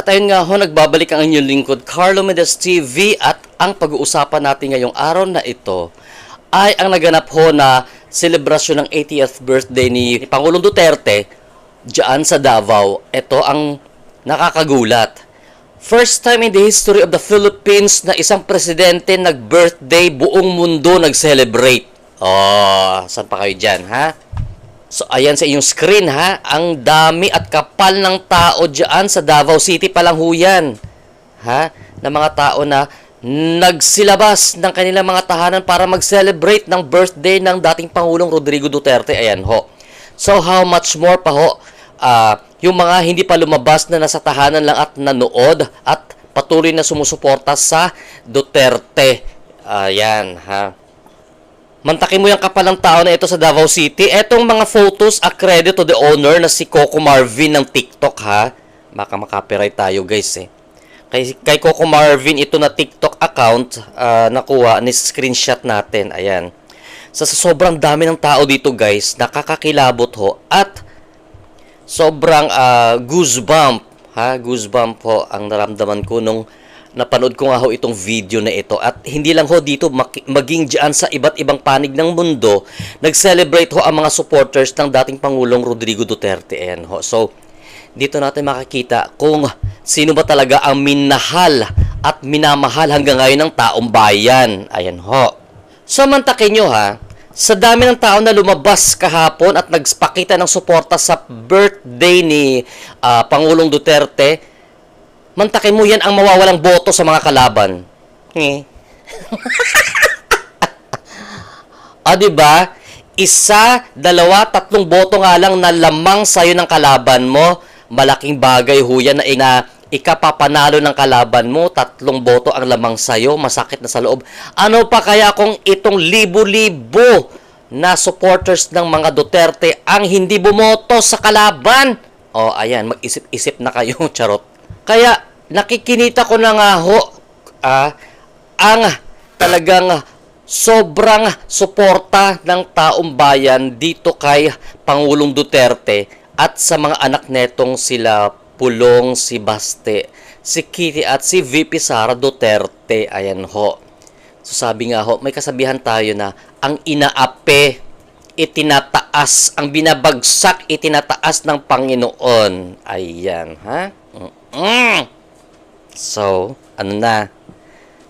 At ayun nga ho, nagbabalik ang inyong lingkod, Carlo Mendez TV, at ang pag-uusapan natin ngayong araw na ito ay ang naganap ho na selebrasyon ng 80th birthday ni Pangulong Duterte diyan sa Davao. Ito ang nakakagulat. First time in the history of the Philippines na isang presidente nag-birthday, buong mundo nag-celebrate. Oh, saan pa kayo dyan, ha? So, ayan sa inyong screen, ha? Ang dami at kapal ng tao dyan sa Davao City pa lang ho yan. Ha? Na mga tao na nagsilabas ng kanilang mga tahanan para mag-celebrate ng birthday ng dating Pangulong Rodrigo Duterte. Ayan ho. So, how much more pa ho? Yung mga hindi pa lumabas na nasa tahanan lang at nanood at patuloy na sumusuporta sa Duterte. Ayan, ha? Mantakin mo yung kapalang tao na ito sa Davao City. Etong mga photos, a credit to the owner na si Coco Marvin ng TikTok, ha? Baka makapiright tayo, guys, eh. Kay Coco Marvin, ito na TikTok account, nakuha, ni-screenshot natin. Ayan. Sa sobrang dami ng tao dito, guys, nakakakilabot ho. At sobrang goosebump, ha? Goosebump ho ang naramdaman ko nung napanood ko nga ho itong video na ito. At hindi lang ho dito, maging dyan sa iba't ibang panig ng mundo, nag-celebrate ho ang mga supporters ng dating Pangulong Rodrigo Duterte. Ayan ho. So, dito natin makikita kung sino ba talaga ang minahal at minamahal hanggang ngayon ng taong bayan. Ayan ho. So, mantakin nyo, ha, sa dami ng tao na lumabas kahapon at nagpakita ng suporta sa birthday ni Pangulong Duterte, mantakin mo yan ang mawawalang boto sa mga kalaban. Diba? Isa, dalawa, tatlong boto nga lang na lamang sa'yo ng kalaban mo. Malaking bagay ho yan na ikapapanalo ng kalaban mo. Tatlong boto ang lamang sa'yo. Masakit na sa loob. Ano pa kaya kung itong libo-libo na supporters ng mga Duterte ang hindi bumoto sa kalaban? Ayan, mag-isip-isip na kayo, charot. Kaya, nakikinita ko na nga ho, ang talagang sobrang suporta ng taong bayan dito kay Pangulong Duterte at sa mga anak netong sila Pulong, si Baste, si Kitty at si VP Sara Duterte. Ayan ho. So sabi nga ho, may kasabihan tayo na ang inaape, itinataas, ang binabagsak, itinataas ng Panginoon. Ayan, ha? So, ano na?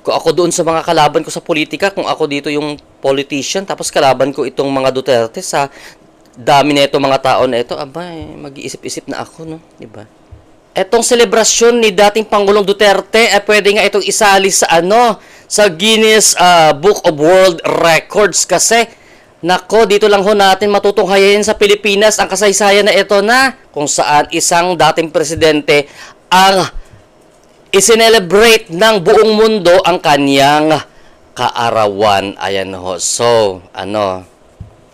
Kung ako doon sa mga kalaban ko sa politika, kung ako dito yung politician, tapos kalaban ko itong mga Duterte sa dami na itong mga tao na ito, mag-iisip-isip na ako, no? Diba? Etong selebrasyon ni dating Pangulong Duterte, pwede nga itong isali sa sa Guinness Book of World Records kasi, nako, dito lang ho natin matutunghayin sa Pilipinas ang kasaysayan na ito na kung saan isang dating presidente ang isinelebrate ng buong mundo ang kanyang kaarawan. Ayan ho. So,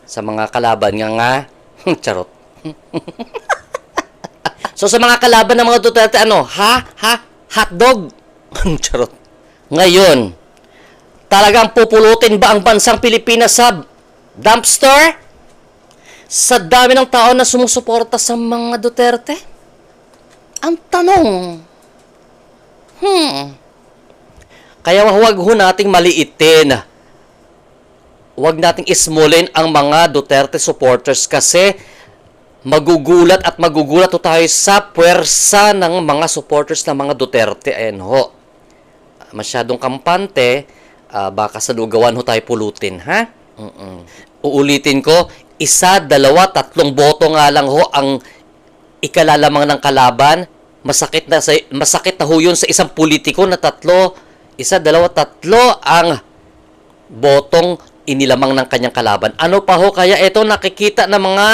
sa mga kalaban nga, charot. So, sa mga kalaban ng mga Duterte, hotdog. Charot. Ngayon, talagang pupulutin ba ang bansang Pilipinas sa dumpster? Sa dami ng tao na sumusuporta sa mga Duterte? Ang tanong, kaya huwag ho nating maliitin. Huwag nating ismulin ang mga Duterte supporters kasi magugulat ho tayo sa puwersa ng mga supporters ng mga Duterte. Ayan ho. Masyadong kampante, baka sa lugawan ho tayo pulutin, ha? Uulitin ko, isa, dalawa, tatlong boto nga lang ho ang ikalalamang ng kalaban. Masakit na ho yun sa isang politiko na tatlo, isa, dalawa, tatlo ang botong inilamang ng kanyang kalaban. Ano pa ho kaya ito nakikita ng mga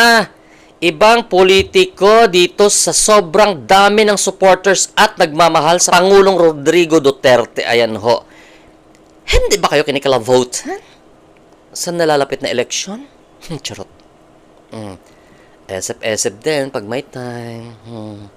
ibang politiko dito sa sobrang dami ng supporters at nagmamahal sa Pangulong Rodrigo Duterte? Ayan ho. Hindi ba kayo kinikala-vote? Sa nalalapit na eleksyon? Charot. Esep-esep din pag may time.